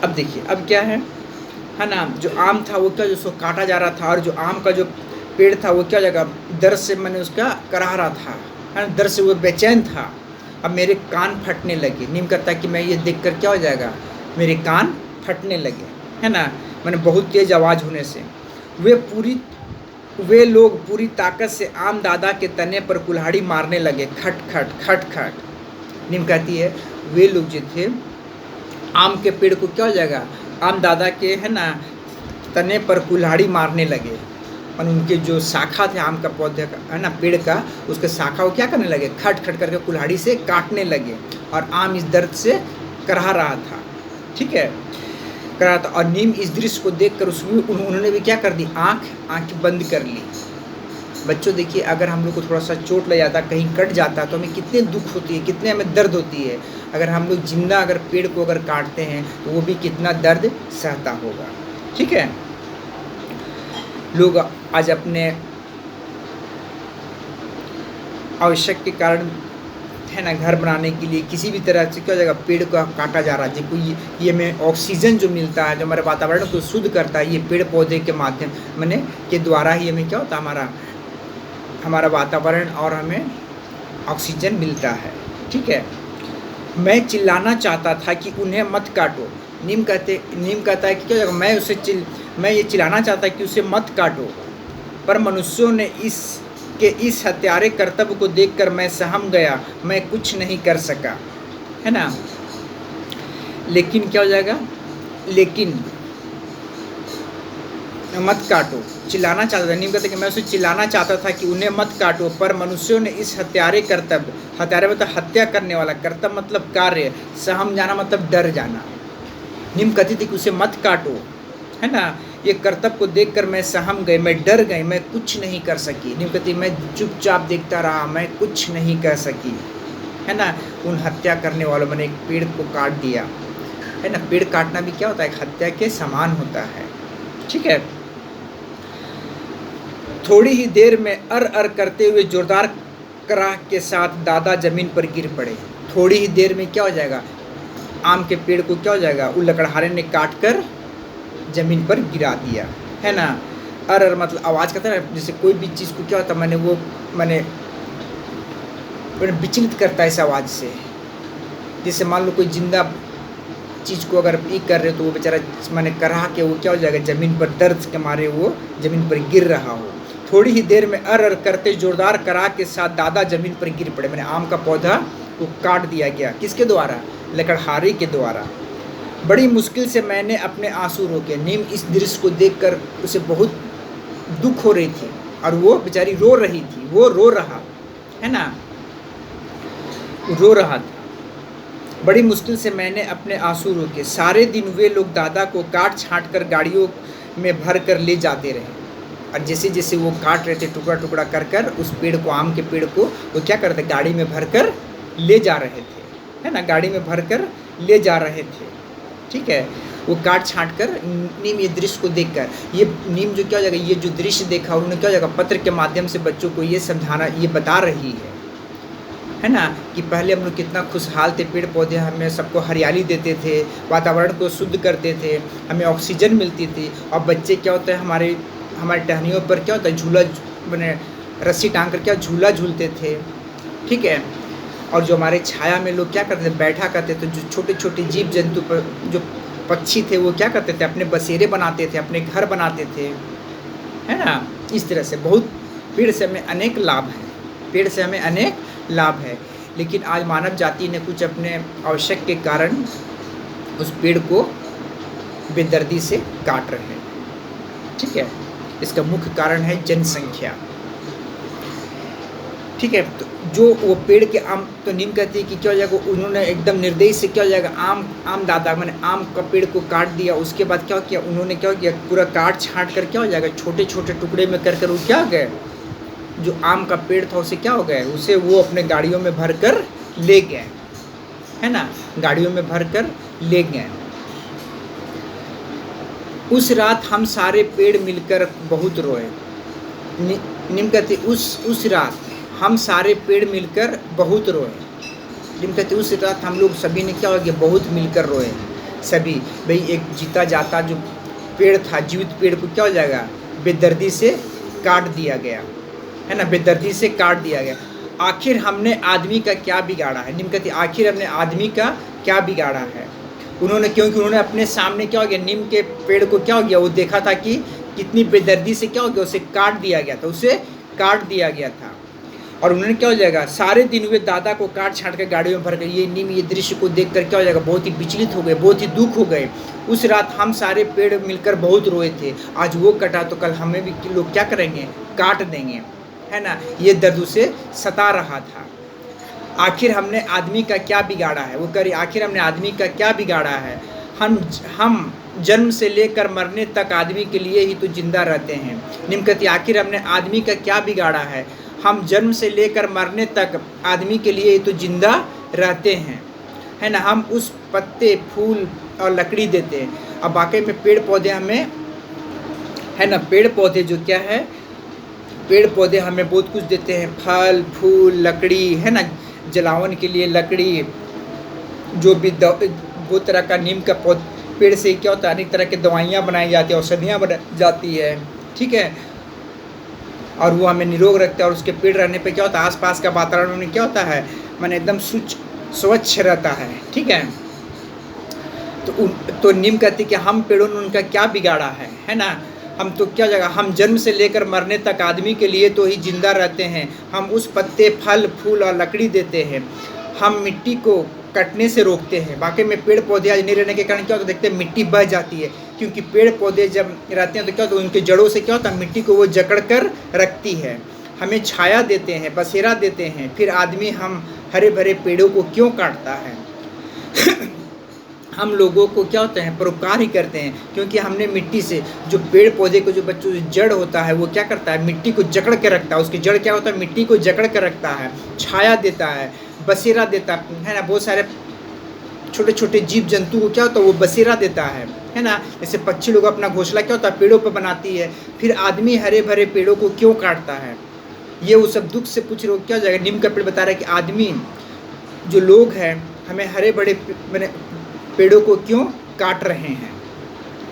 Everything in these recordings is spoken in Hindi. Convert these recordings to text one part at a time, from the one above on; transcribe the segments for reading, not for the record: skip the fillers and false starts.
अब देखिए अब क्या है ना, जो आम था वो क्या, जो उसको काटा जा रहा था, और जो आम का जो पेड़ था वो क्या जगह दर्द से मैंने उसका कराह रहा था, है ना, दर्द से वो बेचैन था। अब मेरे कान फटने लगे। नीम कहता है कि मैं ये देख कर क्या हो जाएगा, मेरे कान फटने लगे, है ना, मैंने बहुत तेज़ आवाज़ होने से। वे लोग पूरी ताकत से आम दादा के तने पर कुल्हाड़ी मारने लगे, खट खट खट खट। नीम कहती है वे लोग जो थे आम के पेड़ को क्या हो जाएगा, आम दादा के है ना तने पर कुल्हाड़ी मारने लगे, और उनके जो शाखा थे आम का पौधे का, है ना, पेड़ का, उसके शाखा को क्या करने लगे, खट खट करके कुल्हाड़ी से काटने लगे, और आम इस दर्द से कराह रहा था। ठीक है, करा था। और नीम इस दृश्य को देखकर उसमें उन्होंने भी क्या कर दी, आँख बंद कर ली। बच्चों देखिए, अगर हम लोग को थोड़ा सा चोट लग जाता, कहीं कट जाता, तो हमें कितने दुख होती है, कितने हमें दर्द होती है। अगर हम लोग जिंदा अगर पेड़ को अगर काटते हैं तो वो भी कितना दर्द सहता होगा। ठीक है, लोग आज अपने आवश्यक के कारण, है ना, घर बनाने के लिए किसी भी तरह से क्या हो जाएगा, पेड़ को काटा जा रहा है। देखो ये हमें ऑक्सीजन जो मिलता है, जो हमारे वातावरण को शुद्ध करता है, ये पेड़ पौधे के माध्यम मैंने के द्वारा ही हमें क्या होता है, हमारा वातावरण और हमें ऑक्सीजन मिलता है। ठीक है, मैं चिल्लाना चाहता था कि उन्हें मत काटो। नीम कहता है कि क्या होगा, मैं ये चिल्लाना चाहता कि उसे मत काटो, पर मनुष्यों ने इस हत्यारे कर्तव्य को देखकर मैं सहम गया, मैं कुछ नहीं कर सका, है ना। लेकिन क्या हो जाएगा, लेकिन मत काटो, चिल्लाना चाहता था। नीम कहते कि मैं उसे चिल्लाना चाहता था कि उन्हें मत काटो, पर मनुष्यों ने इस हत्यारे कर्तव्य, हत्यारे मतलब हत्या करने वाला, कर्तव्य मतलब कार्य, सहम जाना मतलब डर जाना। नीम कहती थी कि उसे मत काटो, है ना, ये कर्तव्य को देखकर मैं सहम गई, मैं डर गई, मैं कुछ नहीं कर सकी। नीम कहती मैं चुपचाप देखता रहा, मैं कुछ नहीं कर सकी, है ना। उन हत्या करने वालों ने एक पेड़ को काट दिया, है ना। पेड़ काटना भी क्या होता है, एक हत्या के समान होता है। ठीक है, थोड़ी ही देर में अर करते हुए जोरदार कराह के साथ दादा जमीन पर गिर पड़े। थोड़ी ही देर में क्या हो जाएगा, आम के पेड़ को क्या हो जाएगा, उस लकड़हारे ने काट कर जमीन पर गिरा दिया, है ना। अर मतलब आवाज़ करता है, जैसे कोई भी चीज़ को क्या होता है, मैंने विचलित करता है इस आवाज़ से। जैसे मान लो कोई जिंदा चीज़ को अगर पीक कर रहे हो तो वो बेचारा मैंने कराह के वो क्या हो जाएगा, ज़मीन पर दर्द के मारे वो ज़मीन पर गिर रहा हो। थोड़ी ही देर में अर करते जोरदार कराह के साथ दादा जमीन पर गिर पड़े। मैंने आम का पौधा को काट दिया गया, किसके द्वारा, लकड़हारे के द्वारा। बड़ी मुश्किल से मैंने अपने आंसू रोके। नीम इस दृश्य को देखकर उसे बहुत दुख हो रही थी, और वो बेचारी रो रही थी, वो रो रहा, है ना, रो रहा था। बड़ी मुश्किल से मैंने अपने आंसू रोके। सारे दिन वे लोग दादा को काट छाँट कर गाड़ियों में भर कर ले जाते रहे, और जैसे जैसे वो काट रहे थे टुकड़ा टुकड़ा कर कर उस पेड़ को, आम के पेड़ को, वो क्या करते, गाड़ी में भर कर ले जा रहे थे, है ना, गाड़ी में भर कर ले जा रहे थे। ठीक है, वो काट छाँट कर। नीम ये दृश्य को देखकर, ये नीम जो क्या हो जाएगा, ये जो दृश्य देखा उन्होंने क्या हो जाएगा, पत्र के माध्यम से बच्चों को ये समझाना, ये बता रही है ना, कि पहले हम लोग कितना खुशहाल थे, पेड़ पौधे हमें सबको हरियाली देते थे, वातावरण को शुद्ध करते थे, हमें ऑक्सीजन मिलती थी। और बच्चे क्या होता है, हमारे टहनियों पर क्या होता है, झूला मैंने रस्सी टांग कर क्या झूला झूलते थे। ठीक है, और जो हमारे छाया में लोग क्या करते थे, बैठा करते थे। जो छोटे छोटे जीव जंतु पर जो पक्षी थे वो क्या करते थे, अपने बसेरे बनाते थे, अपने घर बनाते थे, है ना। इस तरह से बहुत पेड़ से हमें अनेक लाभ हैं, पेड़ से हमें अनेक लाभ है। लेकिन आज मानव जाति ने कुछ अपने आवश्यक के कारण उस पेड़ को बेदर्दी से काट रहे हैं। ठीक है, इसका मुख्य कारण है जनसंख्या। ठीक है, तो जो वो पेड़ के आम, तो नीम कहती है कि क्या हो जाएगा, उन्होंने एकदम निर्दयी से क्या हो जाएगा, आम दादा मैंने आम का पेड़ को काट दिया। उसके बाद क्या किया उन्होंने, क्या किया, पूरा काट छाँट कर क्या हो जाएगा, छोटे छोटे टुकड़े में कर कर वो क्या हो गए, जो आम का पेड़ था उसे क्या हो गए, उसे वो अपने गाड़ियों में भर कर ले गए, है ना, गाड़ियों में भर कर ले गए। उस रात हम सारे पेड़ मिलकर बहुत रोए। नीम कहती उस रात हम सारे पेड़ मिलकर बहुत रोए। नीम कहती उस रात हम लोग सभी ने क्या हो गया, बहुत मिलकर रोए। सभी। भाई एक जीता जाता जो पेड़ था, जीवित पेड़ को क्या हो जाएगा, बेदर्दी से काट दिया गया, है ना, बेदर्दी से काट दिया गया। आखिर हमने आदमी का क्या बिगाड़ा है, नीम कहती आखिर हमने आदमी का क्या बिगाड़ा है। उन्होंने, क्योंकि उन्होंने अपने सामने क्या हो गया, नीम के पेड़ को क्या हो गया, वो देखा था कि कितनी बेदर्दी से क्या हो गया, उसे काट दिया गया था, उसे काट दिया गया था। और उन्होंने क्या हो जाएगा, सारे दिन हुए दादा को काट छाट कर गाड़ियों में भर गए। ये नीम ये दृश्य को देख कर क्या हो जाएगा, बहुत ही विचलित हो गए, बहुत ही दुख हो गए। उस रात हम सारे पेड़ मिलकर बहुत रोए थे, आज वो कटा तो कल हमें भी लोग क्या करेंगे, काट देंगे, है ना। ये दर्द उसे सता रहा था। आखिर हमने आदमी का क्या बिगाड़ा है, वो करी आखिर हमने आदमी का क्या बिगाड़ा है। हम जन्म से लेकर मरने तक आदमी के लिए ही तो जिंदा रहते हैं। नीम कहती आखिर हमने आदमी का क्या बिगाड़ा है, हम जन्म से लेकर मरने तक आदमी के लिए ही तो जिंदा रहते हैं, है ना। हम उस पत्ते फूल और लकड़ी देते हैं। अब वाकई में पेड़ पौधे हमें, है ना, पेड़ पौधे जो क्या है, पेड़ पौधे हमें बहुत कुछ देते हैं, फल फूल लकड़ी, है ना, जलावन के लिए लकड़ी, जो भी बहुत तरह का नीम का पेड़ से क्या होता है, अनेक तरह की दवाइयाँ बनाई जाती है, औषधियाँ बनाई जाती है, ठीक है। और वो हमें निरोग रखता है। और उसके पेड़ रहने पे क्या होता है, आसपास का वातावरण में क्या होता है, माने एकदम स्वच्छ रहता है, ठीक है। तो नीम कहती कि हम पेड़ों ने उनका क्या बिगाड़ा है ना। हम तो क्या जगह, हम जन्म से लेकर मरने तक आदमी के लिए तो ही जिंदा रहते हैं। हम उस पत्ते फल फूल और लकड़ी देते हैं। हम मिट्टी को कटने से रोकते हैं। वाकई में पेड़ पौधे आज नहीं रहने के कारण क्या होता है, देखते हैं मिट्टी बह जाती है, क्योंकि पेड़ पौधे जब रहते हैं तो क्या होता है, उनके जड़ों से क्या होता है, मिट्टी को वो जकड़ कर रखती है, हमें छाया देते हैं, बसेरा देते हैं। फिर आदमी हम हरे भरे पेड़ों को क्यों काटता है। हम लोगों को क्या होता है, परोपकार ही करते हैं, क्योंकि हमने मिट्टी से, जो पेड़ पौधे को जो बच्चों जड़ होता है वो क्या करता है, मिट्टी को जकड़ के रखता है। उसकी जड़ क्या होता है, मिट्टी को जकड़ के रखता है, छाया देता है, बसेरा देता है ना। बहुत सारे छोटे छोटे जीव जंतु को क्या होता है, वो बसेरा देता है ना। जैसे पक्षी लोग अपना घोंसला क्या होता है, पेड़ों पर बनाती है। फिर आदमी हरे भरे पेड़ों को क्यों काटता है, ये वो सब दुख से पूछ रहे हो क्या हो जाएगा। नीम का पेड़ बता रहा है कि आदमी जो लोग हैं हमें हरे भरे पेड़ों को क्यों काट रहे हैं,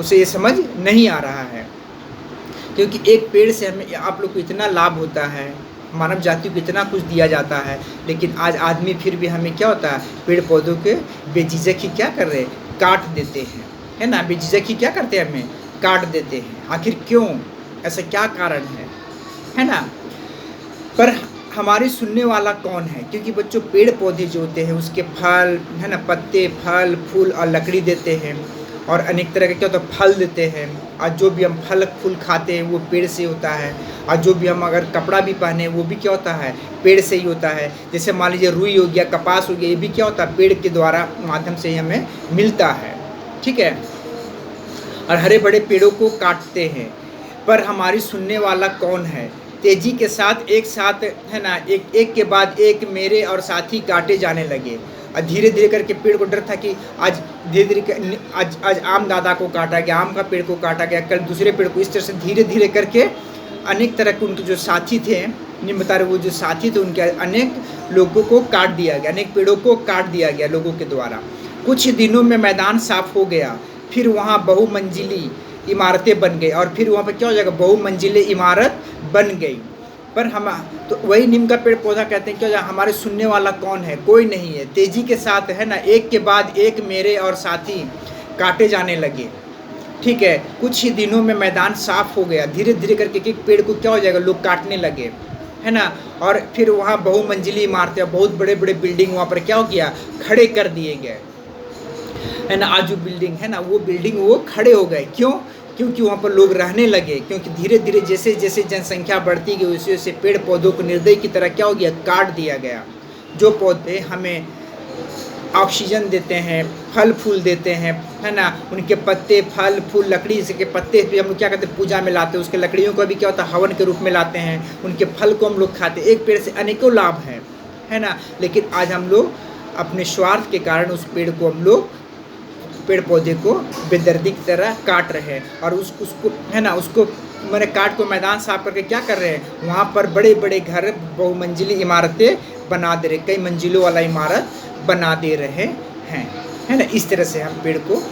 उसे ये समझ नहीं आ रहा है। क्योंकि एक पेड़ से हमें आप लोग को इतना लाभ होता है, मानव जाति को इतना कुछ दिया जाता है, लेकिन आज आदमी फिर भी हमें क्या होता है, पेड़ पौधों के बेझिझक ही क्या कर रहे हैं, काट देते हैं, है ना। बेझिझक ही क्या करते हैं, हमें काट देते हैं। आखिर क्यों, ऐसा क्या कारण है ना। पर हमारी सुनने वाला कौन है, क्योंकि बच्चों पेड़ पौधे जो होते हैं उसके फल, है ना, पत्ते फल फूल और लकड़ी देते हैं, और अनेक तरह के क्या होता है, फल देते हैं। और जो भी हम फल फूल खाते हैं वो पेड़ से होता है। और जो भी हम अगर कपड़ा भी पहने वो भी क्या होता है, पेड़ से ही होता है। जैसे मान लीजिए रुई हो गया, कपास हो गया, ये भी क्या होता है, पेड़ के द्वारा माध्यम से ही हमें मिलता है, ठीक है। और हरे बड़े पेड़ों को काटते हैं, पर हमारी सुनने वाला कौन है। तेजी के साथ एक साथ, है ना, एक के बाद एक मेरे और साथी काटे जाने लगे। और धीरे धीरे करके पेड़ को डर था कि आज धीरे धीरे आज आम दादा को काटा गया, आम का पेड़ को काटा गया, कल दूसरे पेड़ को। इस तरह से धीरे धीरे करके अनेक तरह के उनके जो साथी थे, नहीं बता रहे, वो जो साथी थे उनके अनेक लोगों को काट दिया गया, अनेक पेड़ों को काट दिया गया लोगों के द्वारा। कुछ दिनों में मैदान साफ हो गया, फिर वहाँ बहुमंजिली इमारतें बन गई। और फिर वहाँ पर क्या हो जाएगा, बहुमंजिले इमारत बन गई। पर हम तो वही नीम का पेड़ पौधा कहते हैं, क्या हो जाए, हमारे सुनने वाला कौन है, कोई नहीं है। तेजी के साथ, है ना, एक के बाद एक मेरे और साथी काटे जाने लगे, ठीक है। कुछ ही दिनों में मैदान साफ हो गया, धीरे धीरे करके एक पेड़ को क्या हो जाएगा, लोग काटने लगे, है ना। और फिर वहाँ बहुमंजिली इमारतें, बहुत बड़े बड़े बिल्डिंग वहाँ पर क्या हो गया, खड़े कर दिए गए, है ना। आज जो बिल्डिंग है ना, वो बिल्डिंग वो खड़े हो गए, क्यों, क्योंकि वहाँ पर लोग रहने लगे। क्योंकि धीरे धीरे जैसे जैसे जनसंख्या बढ़ती गई वैसे वैसे पेड़ पौधों को निर्दयी की तरह क्या हो गया, काट दिया गया। जो पौधे हमें ऑक्सीजन देते हैं, फल फूल देते हैं, है ना, उनके पत्ते फल फूल लकड़ी के पत्ते पे हम लोग क्या करते हैं, पूजा में लाते हैं। उसके लकड़ियों को भी क्या होता है, हवन के रूप में लाते हैं। उनके फल को हम लोग खाते हैं। एक पेड़ से अनेकों लाभ हैं, है ना। लेकिन आज हम लोग अपने स्वार्थ के कारण उस पेड़ को, हम लोग पेड़ पौधे को बेदर्दी की तरह काट रहे हैं। और उसको, है ना, उसको मैंने काट को मैदान साफ करके क्या कर रहे हैं, वहाँ पर बड़े बड़े घर, बहुमंजिली इमारतें बना दे रहे, कई मंजिलों वाला इमारत बना दे रहे हैं, है ना। इस तरह से हम पेड़ को